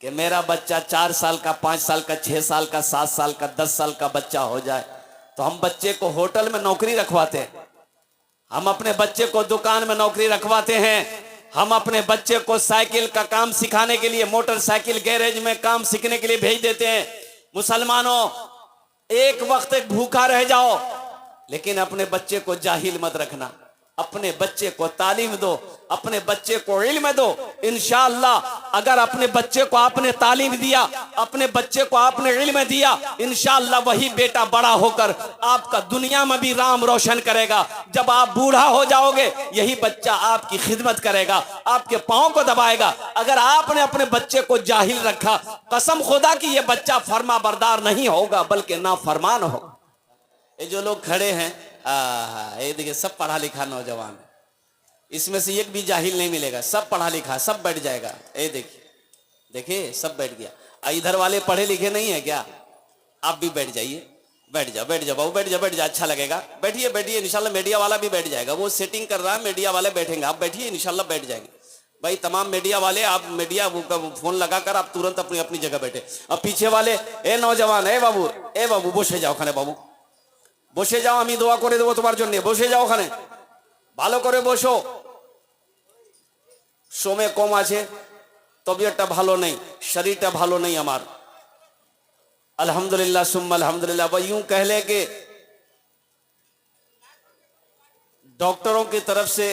कि मेरा बच्चा 4 साल का, 5 साल का, 6 साल का, 7 साल का, 10 साल का बच्चा हो जाए तो हम बच्चे को होटल में नौकरी रखवाते हैं, हम अपने बच्चे को दुकान में नौकरी रखवाते हैं, हम अपने बच्चे को साइकिल का काम सिखाने के लिए मोटरसाइकिल गैरेज में काम सीखने के लिए भेज देते हैं। मुसलमानों, एक वक्त एक भूखा रह जाओ, लेकिन अपने बच्चे को जाहिल मत रखना। अपने बच्चे को तालीम दो, अपने बच्चे को इल्म दो। इंशाअल्लाह अगर अपने बच्चे को आपने तालीम दिया, अपने बच्चे को आपने इल्म दिया, इंशाअल्लाह वही बेटा बड़ा होकर आपका दुनिया में भी नाम रोशन करेगा। जब आप बूढ़ा हो जाओगे यही बच्चा आपकी खिदमत करेगा, आपके पांव को दबाएगा। अगर आपने अपने बच्चे को जाहिल रखा, कसम खुदा की ये बच्चा फर्मा बरदार नहीं होगा बल्कि नाफरमान होगा। ये जो लोग खड़े हैं, ये देखिए सब पढ़ा लिखा नौजवान है, इसमें से एक भी जाहिल नहीं मिलेगा, सब पढ़ा लिखा, सब बैठ जाएगा। ये देखिए देखिए सब बैठ गया। इधर वाले पढ़े लिखे नहीं है क्या? आप भी बैठ जाइए, बैठ जाओ, बैठ जाओ बाबू, बैठ जाओ, बैठ जाओ, अच्छा लगेगा। बैठिए बैठिए, इंशाल्लाह मीडिया वाला भी बैठ जाएगा, वो सेटिंग कर रहा है, मीडिया वाले बैठेंगे, आप बैठिए, इंशाल्लाह बैठ जाएंगे। भाई तमाम मीडिया वाले, आप मीडिया फोन लगाकर आप तुरंत अपनी अपनी जगह बैठे। अब पीछे वाले, ए नौजवान, ए बाबू बसे जाओ खाने, बाबू বসে যাও, আমি দোয়া করে দেবো তোমার জন্য, বসে যাও ওখানে, ভালো করে বসো। সময় কম আছে, তবিয়তটা ভালো নেই, শরীরটা ভালো নেই আমার। अल्हम्दुलिल्लाह सुम्मा अल्हम्दुलिल्लाह। वह यूं कह ले कि डॉक्टरों की तरफ से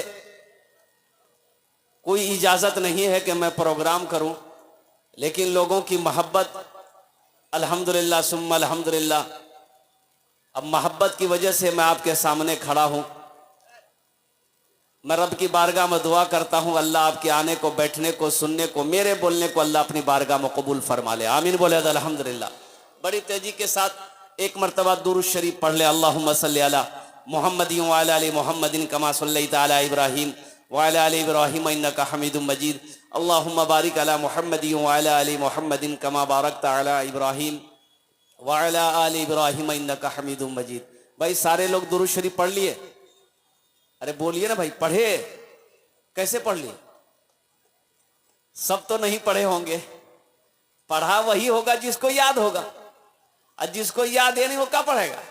कोई इजाजत नहीं है कि मैं प्रोग्राम करूं, लेकिन लोगों की मोहब्बत, अल्हम्दुलिल्लाह सुम्मा अल्हम्दुलिल्लाह, अब मोहब्बत की वजह से मैं आपके सामने खड़ा हूं। मैं रब की बारगाह में दुआ करता हूं, अल्लाह आपके आने को, बैठने को, सुनने को, मेरे बोलने को अल्लाह अपनी बारगाह में कबूल फरमा ले। आमीन बोले अल्हम्दुलिल्लाह। बड़ी तेजी के साथ एक मरतबा दुरूद शरीफ पढ़ ले। अल्लाहुम्मा सल्ली अला मुहम्मदिन व अला आलि मुहम्मदिन कमा सल्लैता अला इब्राहीम व अला आलि इब्राहीम इन्नका हमीदुम मजीद। अल्लाहुम्मा बारिक अला मुहम्मदिन व अला आलि मुहम्मदिन कमा बारकता अला इब्राहीम व अला आलि इब्राहीम इन्नका हमीदुम मजीद। भाई सारे लोग दुरूद शरीफ पढ़ लिए? अरे बोलिए ना भाई, पढ़े? कैसे पढ़ लिए? सब तो नहीं पढ़े होंगे। पढ़ा वही होगा जिसको याद होगा, और जिसको याद है नहीं वो क्या पढ़ेगा?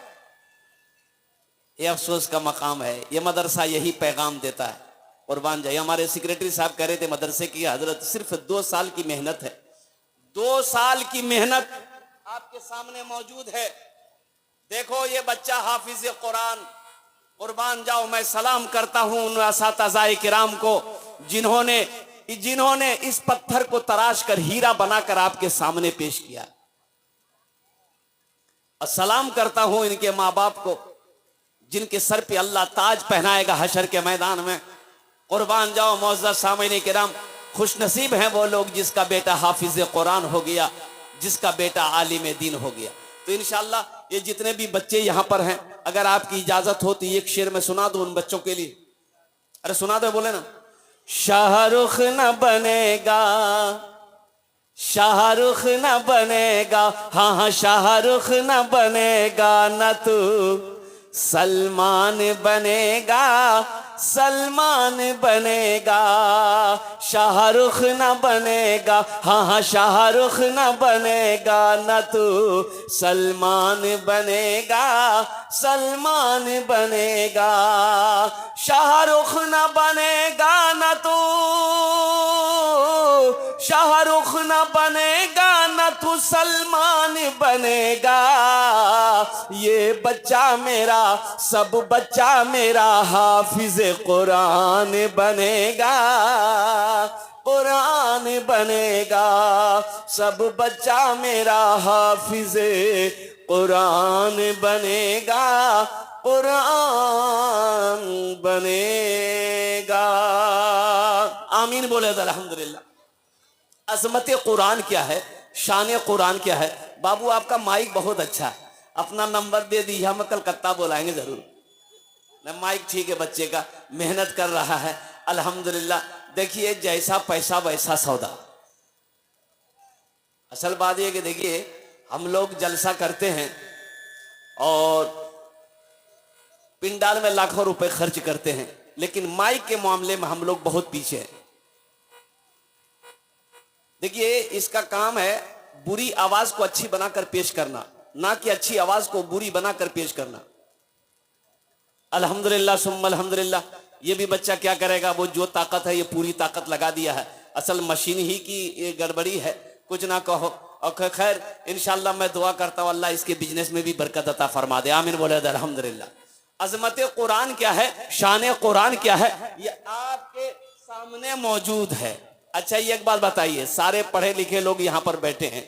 ये अफसोस का मकाम है। ये मदरसा यही पैगाम देता है। कुर्बान जाए, हमारे सेक्रेटरी साहब कह रहे थे मदरसे की हजरत सिर्फ 2 साल की मेहनत है, 2 साल की मेहनत आपके सामने मौजूद है। देखो ये बच्चा हाफिज कुरान, कुर्बान जाओ, मैं सलाम करता हूं उन असातिज़ाए किराम को जिन्होंने इस पत्थर को तराश कर हीरा बनाकर आपके सामने पेश किया। और सलाम करता हूं इनके माँ बाप को, जिनके सर पे अल्लाह ताज पहनाएगा हशर के मैदान में। कुर्बान जाओ मौजूद सामईन किराम, खुशनसीब हैं वो लोग जिसका बेटा हाफिज कुरान हो गया, जिसका बेटा आलिम दीन हो गया। तो इंशाअल्लाह ये जितने भी बच्चे यहाँ पर हैं, अगर आपकी इजाजत हो तो एक शेर में सुना दो उन बच्चों के लिए। अरे सुना दो, बोले ना। शाहरुख न बनेगा, शाहरुख न बनेगा, हाँ हाँ शाहरुख न बनेगा, न तू सलमान बनेगा, सलमान बनेगा। शाहरुख न बनेगा, हाँ हाँ शाहरुख न बनेगा, न तू सलमान बनेगा, सलमान बनेगा। शाहरुख न बनेगा न तू, शाहरुख न बनेगा न तू सलमान बनेगा। ये बच्चा मेरा, सब बच्चा मेरा हाफिज कुरान बनेगा, कुरान बनेगा। सब बच्चा मेरा हाफिज कुरान बनेगा, कुरान बनेगा। आमीन बोले तो अल्हम्दुलिल्लाह। अजमत कुरान क्या है, शान कुरान क्या है? बाबू आपका माइक बहुत अच्छा है, अपना नंबर दे दीजिए, हम कलकत्ता बुलाएंगे जरूर। न माइक ठीक है बच्चे का, मेहनत कर रहा है अल्हम्दुलिल्लाह। देखिए जैसा पैसा वैसा सौदा। असल बात यह कि देखिए हम लोग जलसा करते हैं और पिंडाल में लाखों रुपए खर्च करते हैं, लेकिन माइक के मामले में हम लोग बहुत पीछे हैं। देखिए इसका काम है बुरी आवाज को अच्छी बनाकर पेश करना, ना कि अच्छी आवाज को बुरी बनाकर पेश करना। अल्हम्दुलिल्लाह सुम्मा अल्हम्दुलिल्लाह। ये भी बच्चा क्या करेगा, वो जो ताकत है ये पूरी ताकत लगा दिया है, असल मशीन ही की ये गड़बड़ी है, कुछ ना कहो। और खैर इंशाल्लाह मैं दुआ करता हूँ अल्लाह इसके बिजनेस में भी बरकत अता फरमा दे, आमीन बोले अल्हम्दुलिल्लाह। अजमत कुरान क्या है, शान कुरान क्या है, ये आपके सामने मौजूद है। अच्छा ये एक बात बताइए, सारे पढ़े लिखे लोग यहाँ पर बैठे हैं,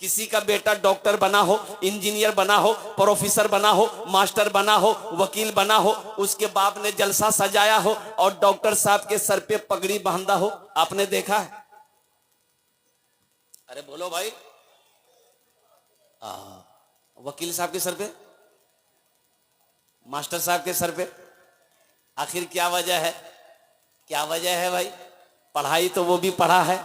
किसी का बेटा डॉक्टर बना हो, इंजीनियर बना हो, प्रोफेसर बना हो, मास्टर बना हो, वकील बना हो, उसके बाप ने जलसा सजाया हो और डॉक्टर साहब के सर पे पगड़ी बांधा हो, आपने देखा है? अरे बोलो भाई। वकील साहब के सर पे, मास्टर साहब के सर पे, आखिर क्या वजह है? क्या वजह है भाई? पढ़ाई तो वो भी पढ़ा है,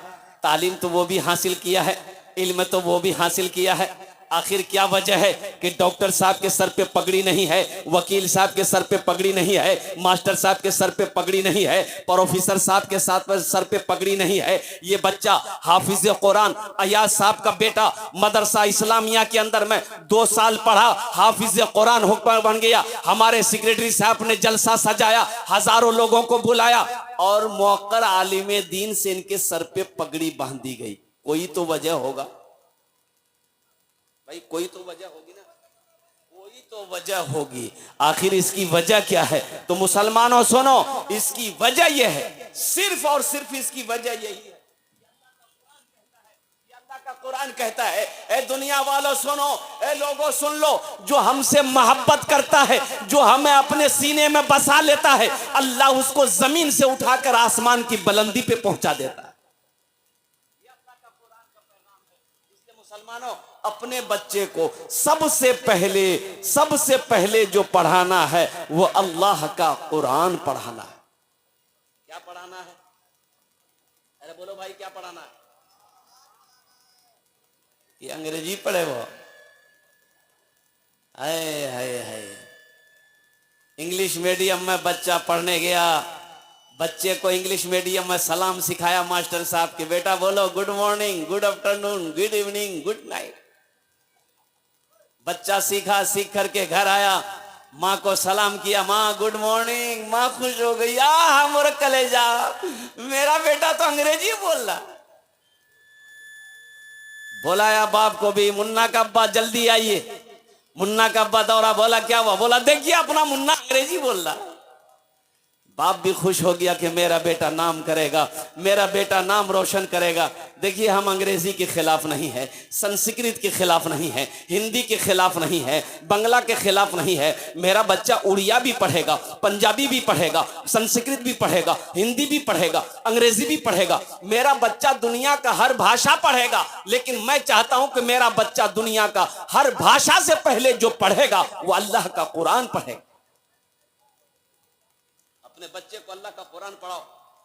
तालीम तो वो भी हासिल किया है, इल्म तो वो भी हासिल किया है, आखिर क्या वजह है कि डॉक्टर साहब के सर पे पगड़ी नहीं है, वकील साहब के सर पे पगड़ी नहीं है, मास्टर साहब के सर पे पगड़ी नहीं है, प्रोफेसर साहब के सर पे पगड़ी नहीं है? ये बच्चा हाफिज कुरान अयाज साहब का बेटा मदरसा इस्लामिया के अंदर में 2 साल पढ़ा, हाफिज कुरान हुक्म बन गया, हमारे सेक्रेटरी साहब ने जलसा सजाया, हजारों लोगों को बुलाया और मौकर आलिम दीन से इनके सर पे पगड़ी बांध दी गई। कोई तो वजह होगा भाई, कोई तो वजह होगी ना, कोई तो वजह होगी। आखिर इसकी वजह क्या है? तो मुसलमानों सुनो, इसकी वजह यह है, सिर्फ और सिर्फ इसकी वजह यही है, अल्लाह का कुरान कहता है, ए दुनिया वालों सुनो, ए लोगों सुन लो, जो हमसे मोहब्बत करता है, जो हमें अपने सीने में बसा लेता है, अल्लाह उसको जमीन से उठाकर आसमान की बुलंदी पे पहुंचा देता है। मुसलमानों अपने बच्चे को सबसे पहले जो पढ़ाना है वो अल्लाह का कुरान पढ़ाना है। क्या पढ़ाना है? अरे बोलो भाई, क्या पढ़ाना है? ये अंग्रेजी पढ़े वो? हाय हाय हाय, इंग्लिश मीडियम में बच्चा पढ़ने गया, बच्चे को इंग्लिश मीडियम में सलाम सिखाया मास्टर साहब के, बेटा बोलो good morning, good afternoon, good evening, good night. बच्चा सीखा, सीख करके घर आया, माँ को सलाम किया, माँ गुड मॉर्निंग। माँ खुश हो गई, मोर कलेजा, मेरा बेटा तो अंग्रेजी बोल रहा। बुलाया बाप को भी, मुन्ना का अब्बा जल्दी आइए। मुन्ना का अब्बा दौड़ा, बोला क्या हुआ? बोला देखिए अपना मुन्ना अंग्रेजी बोल रहा। बाप भी खुश हो गया कि मेरा बेटा नाम करेगा, मेरा बेटा नाम रोशन करेगा। देखिए हम अंग्रेजी के खिलाफ नहीं है, संस्कृत के खिलाफ नहीं है, हिंदी के खिलाफ नहीं है, बंगला के खिलाफ नहीं है। मेरा बच्चा उड़िया भी पढ़ेगा, पंजाबी भी पढ़ेगा, संस्कृत भी पढ़ेगा, हिंदी भी पढ़ेगा, अंग्रेजी भी पढ़ेगा। मेरा बच्चा दुनिया का हर भाषा पढ़ेगा, लेकिन मैं चाहता हूं कि मेरा बच्चा दुनिया का हर भाषा से पहले जो पढ़ेगा वो अल्लाह का कुरान पढ़ेगा। अपने बच्चे को अल्लाह का कुरान पढ़ाओ।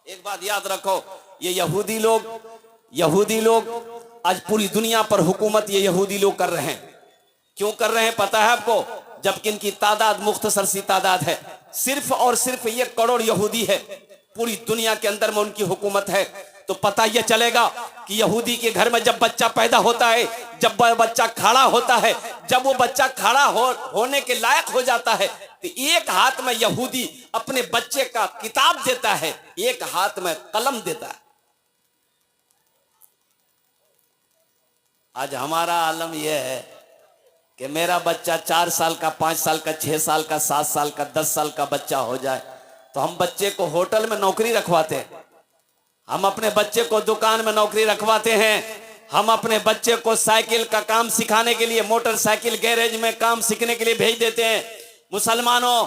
एक बात याद रखो, ये यहूदी लोग आज पूरी दुनिया पर हुकूमत ये यहूदी लोग कर रहे हैं। क्यों कर रहे हैं पता है आपको? जबकि इनकी तादाद मुख्तसर सी तादाद है, सिर्फ और सिर्फ 1 करोड़ यहूदी है पूरी दुनिया के अंदर में उनकी हुकूमत है। तो पता यह चलेगा कि यहूदी के घर में जब बच्चा पैदा होता है, जब बच्चा खड़ा होता है, जब वो बच्चा खड़ा होने के लायक हो जाता है, तो एक हाथ में यहूदी अपने बच्चे का किताब देता है, एक हाथ में कलम देता है। आज हमारा आलम यह है कि मेरा बच्चा 4 साल का, 5 साल का, 6 साल का, 7 साल का, 10 साल का बच्चा हो जाए तो हम बच्चे को होटल में नौकरी रखवाते हैं, हम अपने बच्चे को दुकान में नौकरी रखवाते हैं, हम अपने बच्चे को साइकिल का काम सिखाने के लिए मोटरसाइकिल गैरेज में काम सीखने के लिए भेज देते हैं। मुसलमानों,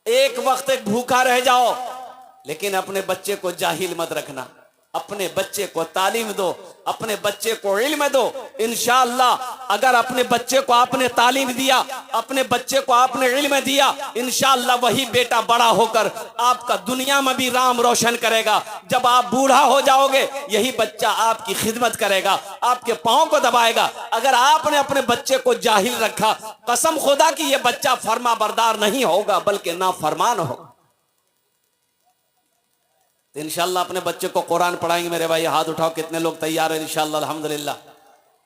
एक वक्त एक भूखा रह जाओ, लेकिन अपने बच्चे को जाहिल मत रखना, अपने बच्चे को तालीम दो, अपने बच्चे को इल्म दो। इंशाअल्लाह अगर अपने बच्चे को आपने तालीम दिया, अपने बच्चे को आपने इल्म दिया, इंशाअल्लाह वही बेटा बड़ा होकर आपका दुनिया में भी नाम रोशन करेगा। जब आप बूढ़ा हो जाओगे यही बच्चा आपकी खिदमत करेगा, आपके पांव को दबाएगा। अगर आपने अपने बच्चे को जाहिल रखा, कसम खुदा की यह बच्चा फरमा बरदार नहीं होगा बल्कि नाफरमान होगा। तो इंशाल्लाह अपने बच्चे को कुरान पढ़ाएंगे। मेरे भाई हाथ उठाओ, कितने लोग तैयार हैं? इंशाल्लाह अल्हम्दुलिल्लाह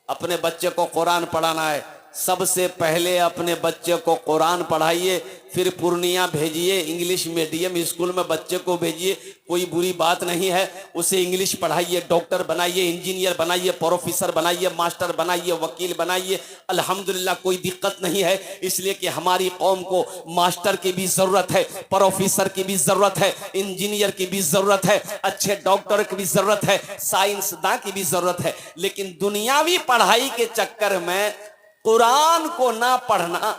अपने बच्चे को कुरान पढ़ाना है। सबसे पहले अपने बच्चे को कुरान पढ़ाइए, फिर पूर्णिया भेजिए, इंग्लिश मीडियम स्कूल में बच्चे को भेजिए। कोई बुरी बात नहीं है, उसे इंग्लिश पढ़ाइए, डॉक्टर बनाइए, इंजीनियर बनाइए, प्रोफेसर बनाइए, मास्टर बनाइए, वकील बनाइए। अल्हम्दुलिल्लाह कोई दिक्कत नहीं है, इसलिए कि हमारी कौम को मास्टर की भी जरूरत है, प्रोफेसर की भी जरूरत है, इंजीनियर की भी जरूरत है, अच्छे डॉक्टर की भी जरूरत है, साइंसदान की भी जरूरत है। लेकिन दुनियावी पढ़ाई के चक्कर में कुरान को ना पढ़ना,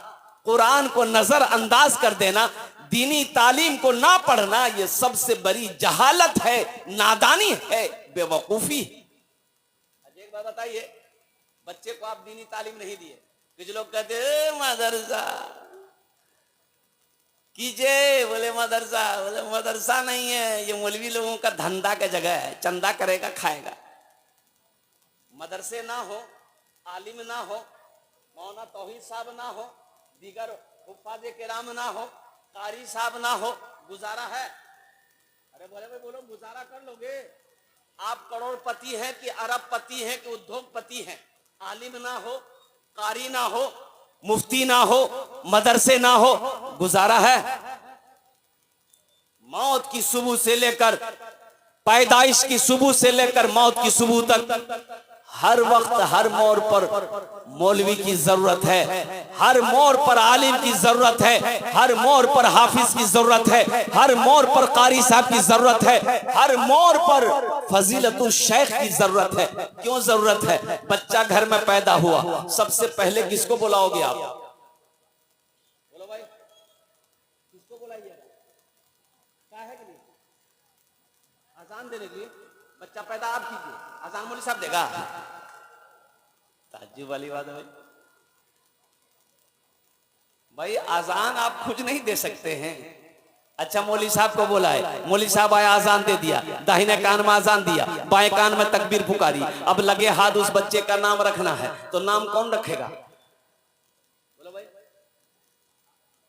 कुरान को नजरअंदाज कर देना, दीनी तालीम को ना पढ़ना, यह सबसे बड़ी जहालत है, नादानी है, बेवकूफी। एक बात बताइए, बच्चे को आप दीनी तालीम नहीं दिए, कुछ लोग कहते हैं मदरसा कीजिए, बोले मदरसा, बोले मदरसा नहीं है, ये मौलवी लोगों का धंधा का जगह है, चंदा करेगा खाएगा। मदरसे ना हो, आलिम ना हो, मौलाना तौहीद साहब ना हो, दीगर हुफ्फाज़े किराम ना हो, कारी साहब ना हो, गुजारा है? अरे बोले भाई बोलो, गुजारा कर लोगे? आप करोड़पति हैं कि अरबपति हैं कि उद्योगपति हैं, आलिम ना हो, कारी ना हो, मुफ्ती ना हो, मदरसे ना हो, गुजारा है? मौत की सुबह से लेकर, पैदाइश की सुबह से लेकर मौत की सुबह तक हर वक्त हर मोड़ पर मौलवी की जरूरत है, हर मोड़ पर आलिम की जरूरत है, हर मोड़ पर हाफिज की जरूरत है, हर मोड़ पर कारी साहब की जरूरत है, हर मोड़ पर फजीलतुल शेख की जरूरत है। क्यों जरूरत है? बच्चा घर में पैदा हुआ, सबसे पहले किसको बुलाओगे आप? बोलो भाई, किसको बुलाइए? काहे के लिए? अजान देने के लिए? बच्चा पैदा आप कीजिए, अजान मौलवी साहब देगा? ताज्जुब वाली बात है भाई। भाई अजान आप खुद नहीं दे सकते हैं। अच्छा मौलवी साहब को बोला है, मौलवी साहब आया, अजान दे दिया, दाहिने कान में अजान दिया, बाएं कान में तकबीर पुकारी, अब लगे हाथ उस बच्चे का नाम रखना है, तो नाम कौन रखेगा? बोलो भाई।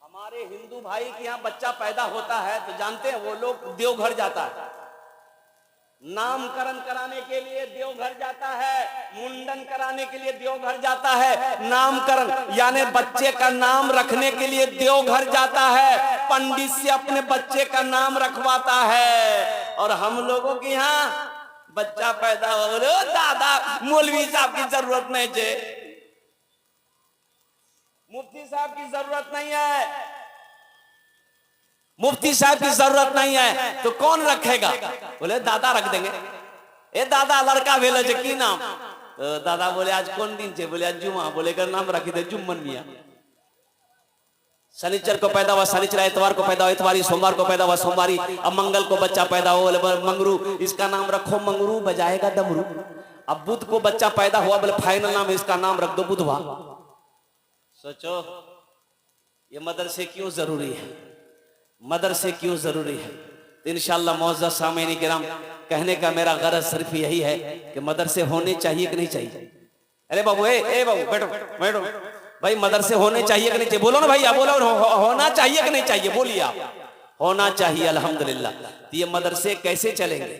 हमारे हिंदू भाई के यहाँ बच्चा पैदा होता है तो जानते हैं वो लोग देवघर जाता है, नामकरण कराने के लिए देवघर जाता है, मुंडन कराने के लिए देवघर जाता है, नामकरण यानी बच्चे का नाम रखने के लिए देवघर जाता है, पंडित से अपने बच्चे का नाम रखवाता है। और हम लोगों के यहाँ बच्चा पैदा हो गया, दादा मौलवी साहब की जरूरत नहीं है, मुफ्ती साहब की जरूरत नहीं है, मुफ्ती साहब की जरूरत नहीं है, तो कौन रखेगा? बोले दादा रख देंगे। ए दादा लड़का भेलो जे की नाम? तो दादा बोले आज कौन दिन छे? बोले आज जुमा। बोले कर नाम रखी दे जुम्मन मियां। शनिचर को पैदा हुआ शनिचर, इतवार को पैदा हुआ इतवारी, सोमवार को पैदा हुआ सोमवारी, अब मंगल को बच्चा पैदा हो, बोले मंगरू, इसका नाम रखो मंगरू, बजाएगा डमरू। अब बुध को बच्चा पैदा हुआ, बोले फाइनल नाम इसका नाम रख दो बुधवा। सोचो ये मदरसे क्यों जरूरी है, मदरसे क्यों जरूरी है? तो इंशाअल्लाह मौजूद सामईन किराम, कहने का मेरा गरज सिर्फ यही है कि मदरसे होने चाहिए कि नहीं चाहिए? अरे बाबू, ए बाबू बैठो बैठो भाई, मदरसे होने चाहिए कि नहीं चाहिए? बोलो ना भैया, बोलो होना चाहिए कि नहीं चाहिए? बोलिए आप। होना चाहिए अल्हम्दुलिल्लाह। तो ये मदरसे कैसे चलेंगे?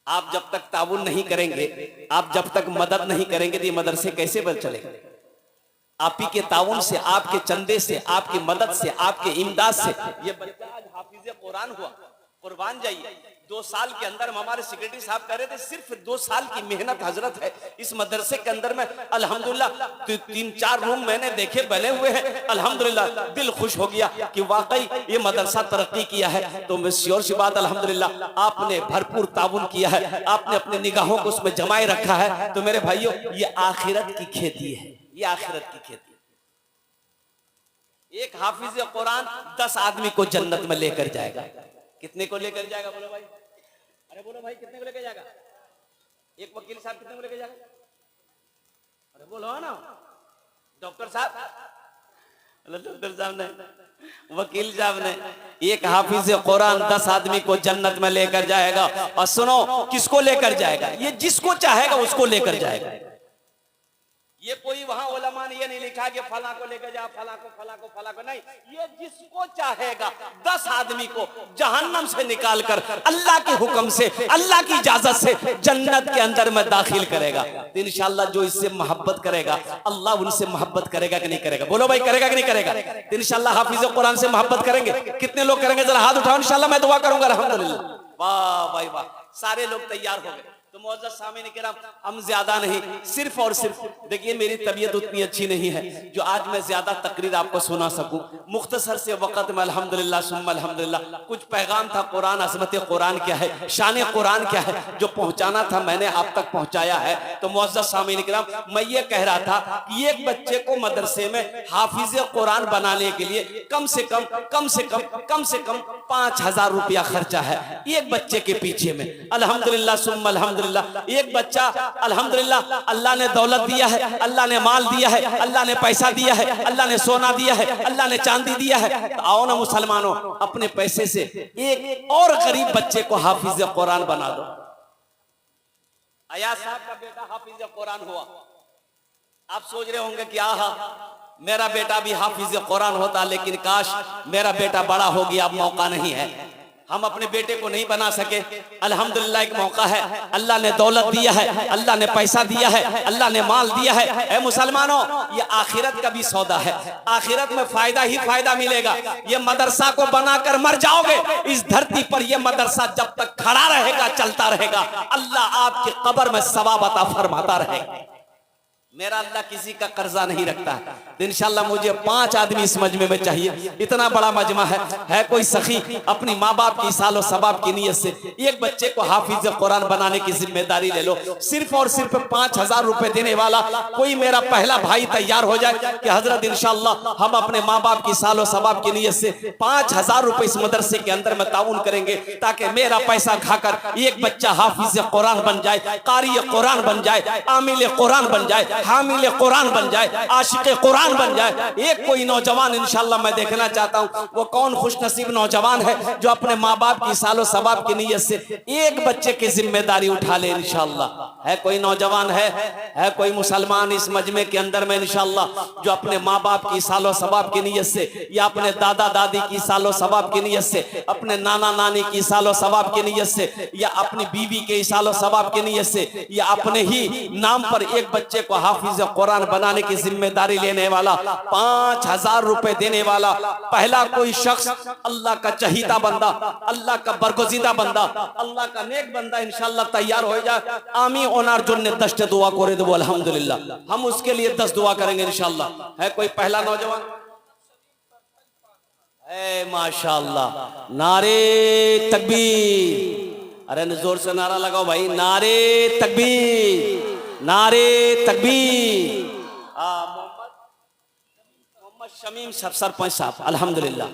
आप जब तक ताउन नहीं करेंगे, आप जब तक मदद नहीं करेंगे तो ये मदरसे कैसे बल चलेंगे? आप ही के ताउन से, आपके चंदे से, आपकी मदद से, आपके इमदाद से ये बच्चा आज हाफिज कुरान हुआ। कुर्बान जाइए, 2 साल के अंदर हमारे सेक्रेटरी साहब कह रहे थे, सिर्फ 2 साल की मेहनत हजरत है इस मदरसे के अंदर में। अल्हम्दुलिल्लाह 3-4 रूम मैंने देखे बने हुए हैं, अल्हम्दुलिल्लाह दिल खुश हो गया कि वाकई ये मदरसा तरक्की किया है। तो मैं श्योर सी बात, अल्हम्दुलिल्लाह आपने भरपूर ताउन किया है, आपने अपने निगाहों को उसमें जमाए रखा है। तो मेरे भाइयों, ये आखिरत की खेती है, ये आखिरत की खेती। एक हाफिज कुरान 10 आदमी को जन्नत में लेकर जाएगा। कितने को लेकर जाएगा? बोलो भाई, अरे बोलो भाई, कितने को लेकर जाएगा? एक वकील साहब कितने को लेकर जाएगा? अरे बोलो ना, डॉक्टर साहब, डॉक्टर साहब ने, वकील साहब ने, एक हाफिज कुरान 10 आदमी को जन्नत में लेकर जाएगा। और सुनो, किसको लेकर जाएगा? ये जिसको चाहेगा उसको लेकर जाएगा। ये कोई वहां उलमा ने ये नहीं लिखा कि फला को लेकर जा, फला को नहीं, ये जिसको चाहेगा 10 आदमी को जहन्नम से निकाल कर अल्लाह के हुक्म से, अल्लाह की इजाजत से जन्नत के अंदर में दाखिल करेगा। तो इंशाअल्लाह जो इससे मोहब्बत करेगा अल्लाह उनसे मोहब्बत करेगा कि नहीं करेगा? बोलो भाई, करेगा कि नहीं करेगा? तो इंशाअल्लाह हाफिज कुरान से मोहब्बत करेंगे। कितने लोग करेंगे? जरा हाथ उठाओ, इंशाअल्लाह मैं दुआ करूंगा। अल्हम्दुलिल्लाह, वाह भाई वाह, सारे लोग तैयार हो गए। तो मुअज़्ज़ज़ सामीन किराम, हम ज्यादा नहीं, सिर्फ और सिर्फ देखिए, मेरी तबीयत उतनी अच्छी नहीं है जो आज मैं ज्यादा तकरीर आपको सुना सकूं। मुख्तसर से वक्त में अल्हम्दुलिल्लाह सुम्मा अल्हम्दुलिल्लाह कुछ पैगाम था, कुरान, अज़मत कुरान क्या है, शान कुरान क्या है, जो पहुंचाना था मैंने आप तक पहुंचाया है। तो मुअज़्ज़ज़ सामीन किराम, मैं ये कह रहा था कि एक बच्चे को मदरसे में हाफिज कुरान बनाने के लिए कम से कम 5000 रुपया खर्चा है एक बच्चे के पीछे में। अल्हम्दुलिल्लाह सुम्मा अल्हम्दुलिल्लाह, एक बच्चा अल्हम्दुलिल्लाह, अल्लाह ने दौलत दिया है, अल्लाह ने माल दिया है, अल्लाह ने पैसा दिया है, अल्लाह ने सोना दिया है, अल्लाह ने चांदी दिया है। तो आओ ना मुसलमानों, अपने पैसे से एक और गरीब बच्चे को हाफिज कुरान बना दो। अयाज साहब का बेटा हाफिज कुरान हुआ। आप सोच रहे होंगे कि आहा, मेरा बेटा भी हाफिज कुरान होता, लेकिन काश मेरा बेटा बड़ा हो गया, अब मौका नहीं है, हम अपने बेटे को नहीं बना सके। अल्हम्दुलिल्लाह एक मौका है, अल्लाह ने दौलत दिया है, अल्लाह ने पैसा दिया है, अल्लाह ने माल दिया है। ऐ मुसलमानों, ये आखिरत का भी सौदा है, आखिरत में फायदा ही फायदा मिलेगा। ये मदरसा को बनाकर मर जाओगे, इस धरती पर ये मदरसा जब तक खड़ा रहेगा, चलता रहेगा, अल्लाह आपकी कब्र में सवाब अता फरमाता रहेगा। मेरा अल्लाह किसी का कर्जा नहीं रखता है। तो इंशाल्लाह मुझे 5 आदमी इस मजमे में चाहिए, इतना बड़ा मजमा है कोई सखी अपनी माँ बाप की सालो सबाब की नीयत से एक बच्चे को हाफिज कुरान बनाने की जिम्मेदारी ले लो। सिर्फ और सिर्फ 5000 रुपए देने वाला कोई मेरा पहला भाई तैयार हो जाए कि हजरत इंशाल्लाह हम अपने माँ बाप की सालो सबाब की नीयत से 5000 रुपए इस मदरसे के अंदर में ताउन करेंगे, ताकि मेरा पैसा खाकर एक बच्चा हाफिज कुरान बन जाए, कारी कुरान बन जाए, आमिल कुरान बन जाए, हामिल कुरान बन जाए, आशिक कुरान बन जाए। एक कोई नौजवान इंशाल्लाह मैं देखना चाहता हूँ, वो कौन खुशनसीब नौजवान है जो अपने माँ बाप की सालो सबाब की नीयत से एक बच्चे की जिम्मेदारी उठा ले इंशाल्लाह। है कोई नौजवान है कोई मुसलमान इस मजमे के अंदर में इंशाल्लाह जो अपने माँ बाप की सालो सबाब की नीयत से, या अपने दादा दादी की सालो सबाब की नीयत से, अपने नाना नानी की सालो सबाब की नीयत से, या अपनी बीवी के सालो सबाब की नीयत से, या अपने ही नाम पर एक बच्चे को हाफिज कुरान बनाने की जिम्मेदारी लेने वाला, 5000 रुपए देने वाला पहला कोई शख्स, अल्लाह का चहीता बंदा, अल्लाह का बरगुज़ीदा बंदा, अल्लाह का नेक बंदा इंशाल्लाह तैयार हो जाए। आमी ओनार जुन्ने 10 दुआ करे दो अल्हम्दुलिल्लाह, हम उसके लिए 10 दुआ करेंगे इंशाल्लाह। है कोई पहला नौजवान? माशाअल्लाह, नारे तकबीर, अरे जोर से नारा लगाओ भाई, नारे तकबीर, नारे तकबीर। मोहम्मद शमीम सरपंच साहब अल्हम्दुलिल्लाह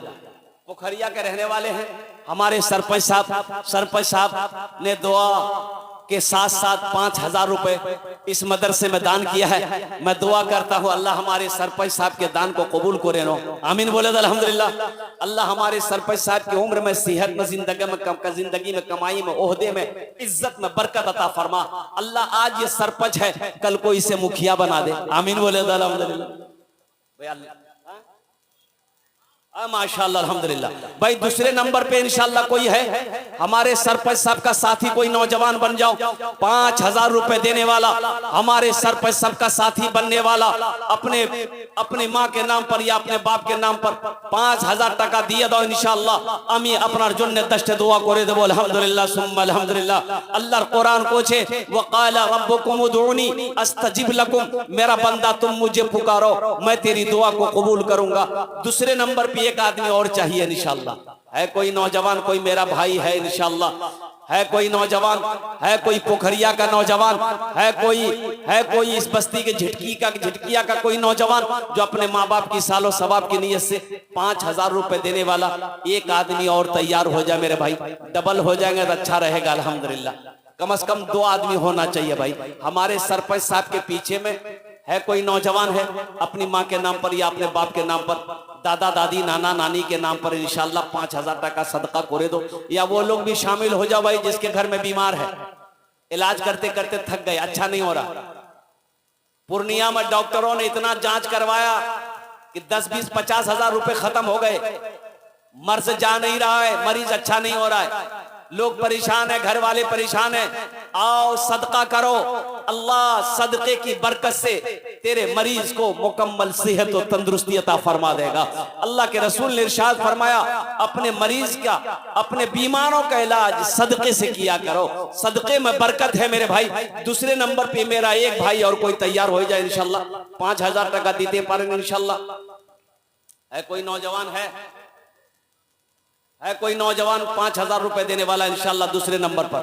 पोखरिया के रहने वाले हैं। हमारे सरपंच साहब ने दुआ के साथ साथ 5000 रुपए इस मदरसे में दान किया है। मैं दुआ करता हूँ अल्लाह हमारे सरपंच साहब के दान को कबूल करे नो, आमीन बोले अल्हम्दुलिल्लाह। अल्लाह हमारे सरपंच साहब की उम्र में, सेहत में, जिंदगी में, कमाई में, ओहदे में, इज्जत में बरकत अता फरमा। अल्लाह आज ये सरपंच है, कल को इसे मुखिया बना दे, आमीन बोले अल्हम्दुलिल्लाह। माशाअल्लाह अल्हम्दुलिल्लाह। भाई दूसरे नंबर पे इंशाअल्लाह कोई है हमारे सरपंच साहब का साथी, कोई नौजवान बन जाओ, 5000 रुपए देने वाला, हमारे सरपंच साहब का साथी बनने वाला, अपने माँ के नाम पर या अपने बाप के नाम पर 5000 टका दिए दो इंशाअल्लाह। अमी अपना जुन्ने 10 दुआ करे दो अल्हम्दुलिल्लाह सुम्मा अल्हम्दुलिल्लाह। अल्लाह कुरान कोचे वक़ाला रब्बुकुम उदऊनी अस्तजिब लकुम, मेरा बंदा तुम मुझे पुकारो मैं तेरी दुआ को कबूल करूंगा। दूसरे नंबर पे एक आदमी और चाहिए इंशाअल्लाह। है कोई नौजवान, कोई मेरा भाई है इंशाअल्लाह, है कोई नौजवान, है कोई पोखरिया का नौजवान, है कोई इस बस्ती के झिटकिया का कोई नौजवान जो अपने माँ बाप की सालो सवाब की नीयत से 5000 रुपए देने वाला, एक आदमी और तैयार हो जाए मेरे भाई, डबल हो जाएंगे तो अच्छा रहेगा अल्हम्दुलिल्लाह। कम से कम 2 आदमी होना चाहिए भाई। हमारे सरपंच साहब के पीछे में है कोई नौजवान है अपनी माँ के नाम पर या अपने बाप के नाम पर, दादा दादी नाना नानी के नाम पर इंशाअल्लाह 5000 टका सदका करे दो। या वो लोग भी शामिल हो जाओ भाई जिसके घर में बीमार है, इलाज करते करते थक गए, अच्छा नहीं हो रहा, पूर्णिया में डॉक्टरों ने इतना जांच करवाया कि 10-20-50 हज़ार रुपए खत्म हो गए। मर्ज जा नहीं रहा है, मरीज अच्छा नहीं हो रहा है, लोग परेशान है, घर वाले परेशान है। आओ सदका करो, अल्लाह सदके की बरकत से तेरे मरीज को मुकम्मल सेहत और तंदुरुस्ती अता फरमा देगा। अल्लाह के रसूल ने इरशाद फरमाया, अपने मरीज का, अपने बीमारों का इलाज सदके से किया करो, सदके में बरकत है मेरे भाई। दूसरे नंबर पे मेरा एक भाई और कोई तैयार हो जाए इंशाल्लाह, 5,000 टका दीते पारेंगे इंशाल्लाह। है कोई नौजवान है कोई नौजवान 5,000 रुपए देने वाला इंशाल्लाह दूसरे नंबर पर।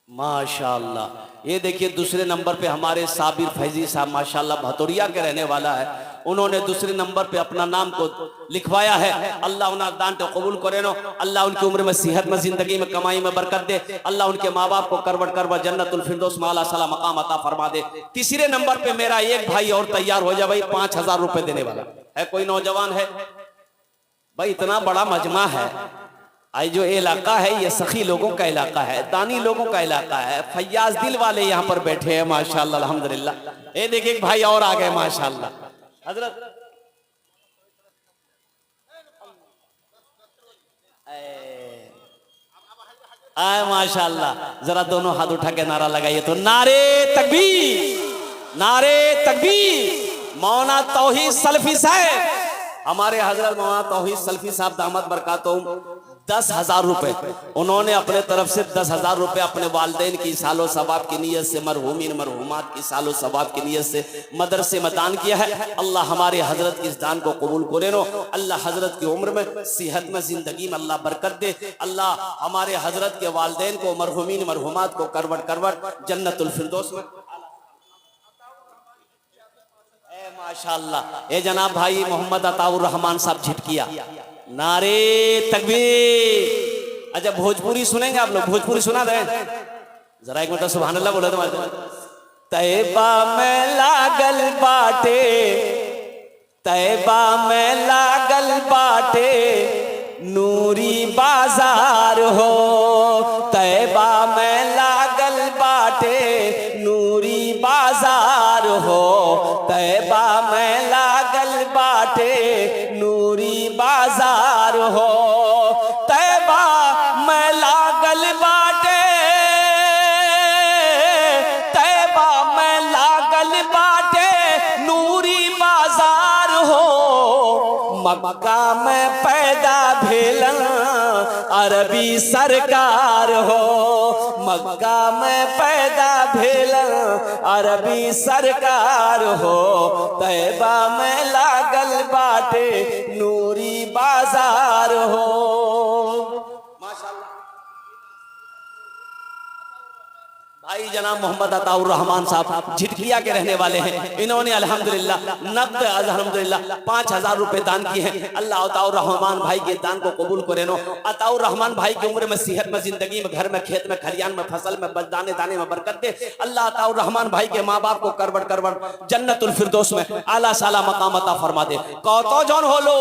माशाल्लाह, ये देखिए दूसरे नंबर पे हमारे साबिर फैजी साहब माशाल्लाह भतौरिया के रहने वाला है, उन्होंने दूसरे नंबर पे अपना नाम को लिखवाया है। अल्लाह उन्हें दान तो कबूल करे नो, अल्लाह उनकी उम्र में सेहत में, जिंदगी में, कमाई में बरकत दे, अल्लाह उनके माँ बाप को करवट करवट जन्नतुल फिरदौस में आला सला मकाम अता फरमा दे। तीसरे नंबर पे मेरा एक भाई और तैयार हो जाए भाई, 5,000 रुपए देने वाला है। कोई नौजवान है भाई? इतना बड़ा मजमा है, आई जो इलाका है ये सखी लोगों का इलाका है, दानी लोगों का इलाका है, फैयाज दिल वाले यहाँ पर बैठे हैं माशाल्लाह अल्हम्दुलिल्लाह। ये देखिए एक भाई और आ गए माशाल्लाह। हजरत आए माशाल्लाह, जरा दोनों हाथ उठा के नारा लगाइए तो, नारे तकबीर, नारे तकबीर। मौलाना तौहीद सलफी साहब, हमारे हजरत मौलाना तौहीद सलफी साहब दामत बरकातुहू 10,000 रुपए उन्होंने अपने तरफ से 10,000 रुपए अपने वालिदैन की सालो सवाब की नीयत से, मरहूमीन मरहूमात की सालो सवाब की नीयत से मदरसे में दान किया है। अल्लाह हमारे हजरत की इस दान को कबूल करे नो, अल्लाह हजरत की उम्र में, सेहत में, जिंदगी में अल्लाह बरकत दे, अल्लाह हमारे हजरत के वालिदैन को, मरहूमीन मरहूमात को करवट करवट जन्नतुल फिरदौस में। माशाल्लाह, ये जनाब भाई मोहम्मद अताउर रहमान साहब झिटकिया, नारे तकबीर। अच्छा भोजपुरी सुनेंगे आप लोग? भोजपुरी सुना दें जरा, एक मिनट सुभान अल्लाह बोले तो। तैबा में लागल बाटे, तैबा में लागल बाटे नूरी बाजार हो, तैबा में लागल बाटे नूरी बाजार हो, तैबा में लागल बाटे नूरी बाजार हो, तैबा में लागल बाटे, तैबा में लागल बाटे नूरी बाजार हो, मक्का में पैदा भेलन अरबी सरकार हो, मक्का में पैदा भेलन अरबी सरकार हो, तैबा में लागल बाटे नूरी बाजार हो। भाई जनाब मोहम्मद अताउर रहमान साहब झिटकिया के रहने वाले हैं, इन्होंने अल्हम्दुलिल्लाह नक़द अल्हम्दुलिल्लाह 5,000 रुपए दान किए हैं। अल्लाह अताउर रहमान भाई के दान को कबूल करे नो। अताउर रहमान भाई की उम्र में, सेहत में, जिंदगी में, घर में, खेत में, खलियान में, फसल में, दाने दाने में बरकत दे। अल्लाह अताउर रहमान भाई के माँ बाप को करवट करवट जन्नतुल फिरदौस में आला साला मकाम अता फरमा दे। कौतो जन हो लो,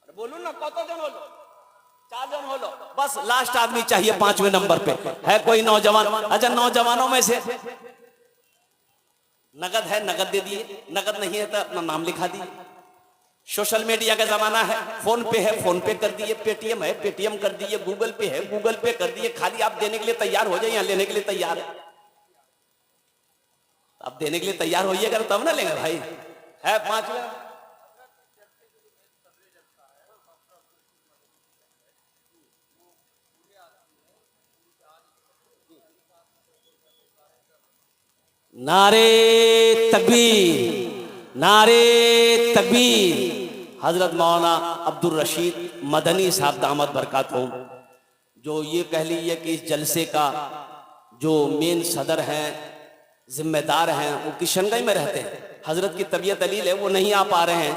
बोलू ना, कौतो जन हो लो, 4 जन हो लो, बस लास्ट आदमी चाहिए 5वें नंबर पे। है कोई नौजवान? अच्छा नौजवानों में से नगद है, नगद दे दिए, नगद नहीं है तो अपना नाम लिखा दिए। सोशल मीडिया का जमाना है, फोन पे है, फोन पे कर दिए, पेटीएम है, पेटीएम कर दिए, गूगल पे है, गूगल पे कर दिए। खाली आप देने के लिए तैयार हो जाए, यहाँ लेने के लिए तैयार है, आप देने के लिए तैयार होइएगा तब ना लेंगे भाई। है 5वें, नारे तकबीर, नारे तकबीर। हजरत मौलाना अब्दुल रशीद मदनी साहब दामत बरकातहू, जो ये कह लीजिए कि इस जलसे का जो मेन सदर हैं, जिम्मेदार हैं, वो किशनगंज में रहते हैं। हजरत की तबीयत अलील है, वो नहीं आ पा रहे हैं।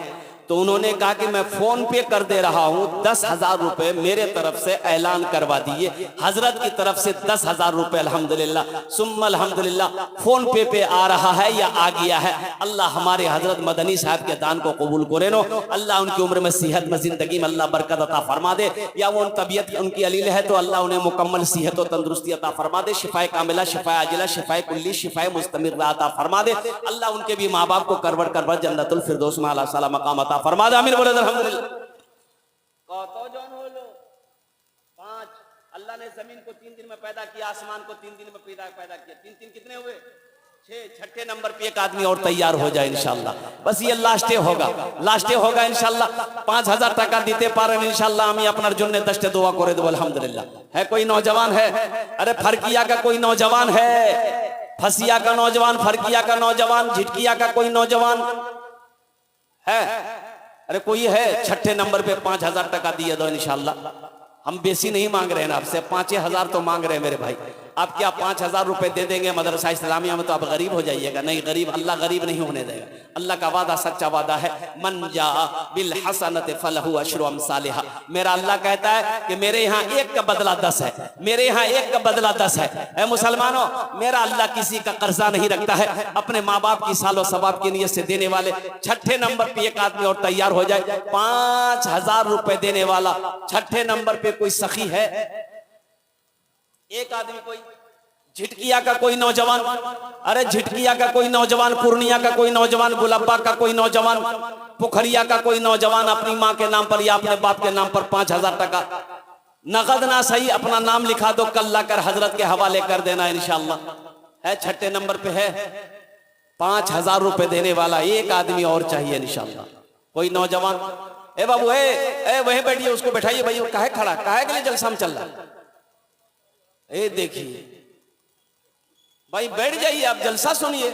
तो उन्होंने कहा कि मैं फोन पे कर दे रहा हूं, 10,000 रुपए मेरे तरफ से ऐलान करवा दिए, हजरत की तरफ से 10,000 रुपए अल्हम्दुलिल्लाह सुम्मा अल्हम्दुलिल्लाह फोन पे आ रहा है या आ गया है। अल्लाह हमारे हजरत मदनी साहब के दान को कबूल करे नो, अल्लाह उनकी उम्र में सेहत में जिंदगी में अल्लाह बरकत अता फरमा दे, या वो तबीयत उनकी अलील है तो अल्लाह उन्हें मुकम्मल सेहत और तंदुरुस्ती अता फरमा दे, शिफाए कामिला, शिफाए आजिला, शिफाए कुल्ली, शिफाए मुस्तमिर अता फरमा दे। अल्लाह उनके भी माँ बाप को करवट करवट जन्नतुल फिरदौस में आला साला मकाम अता फरमा दे। आमीन बोले अल्हम्दुलिल्लाह। कतो जौन हो लो 5, अल्लाह ने जमीन को 3 दिन में पैदा किया, आसमान को 3 दिन में पैदा किया, 3 कितने हुए 6, छठे नंबर पे एक आदमी और तैयार हो जाए इंशाल्लाह। बस ये लास्टे होगा इंशाल्लाह। 5,000 টাকা দিতে পারেন इंशाल्लाह। আমি আপনার জন্য 10টা দোয়া করে দেব अल्हम्दुलिल्लाह। है कोई नौजवान है? अरे फरकिया का कोई नौजवान है? फसिया का नौजवान, फरकिया का नौजवान, झिटकिया का कोई नौजवान है? अरे कोई है? छठे नंबर पे 5,000 টাকা दिए दो इंशाल्लाह। हम बेसी नहीं मांग रहे हैं आपसे, 5,000 तो मांग रहे हैं मेरे भाई। आप क्या 5,000 रुपए दे देंगे मदरसा इस्लामिया में तो आप गरीब हो जाइएगा? नहीं, गरीब अल्लाह गरीब नहीं होने देगा। अल्लाह का वादा सच्चा वादा है, मन जा बिल हसनत फलहु अशरु अमसालिहा। मेरा अल्लाह कहता है कि मेरे यहाँ 1 का बदला 10 है, मेरे यहाँ 1 का बदला 10 है। ऐ मुसलमानों, मेरा अल्लाह किसी का कर्जा नहीं रखता है, अपने माँ बाप की सालो सवाब की नीयत से देने वाले। छठे नंबर पे एक आदमी और तैयार हो जाए, 5,000 रुपए देने वाला। छठे नंबर पे कोई सखी है? एक आदमी कोई? झिटकिया का कोई नौजवान? अरे झिटकिया का कोई नौजवान, पूर्णिया का कोई नौजवान, गुलाबा का कोई नौजवान, पोखरिया का कोई नौजवान अपनी माँ के नाम पर या अपने बाप के नाम पर 5,000 টাকা नगद ना सही अपना नाम लिखा दो, कल लाकर हजरत के हवाले कर देना इंशाल्लाह। है छठे नंबर पे है 5,000 रुपए देने वाला एक आदमी और चाहिए इंशाल्लाह। कोई नौजवान? ए बाबू, ए वहीं बैठिए, उसको बैठाइए भाई। काहे खड़ा, काहे के लिए जलसा में चल रहा? ए देखिए भाई, बैठ जाइए, आप जलसा सुनिए।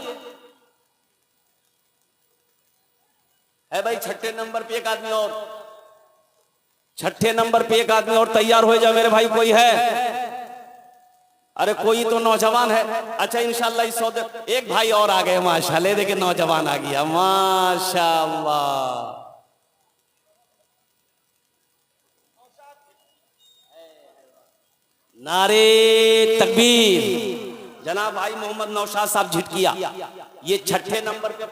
है भाई छठे नंबर पे एक आदमी और, छठे नंबर पे एक आदमी और तैयार हो जाए मेरे भाई। कोई है? अरे कोई तो नौजवान है। अच्छा इंशाल्लाह इस सौदे एक भाई और आ गए माशाल्लाह। देखिए नौजवान आ गया माशाल्लाह। नारे तकबीर। जनाब भाई मोहम्मद नौशाद साहब झिटकिया, ये छठे नंबर पे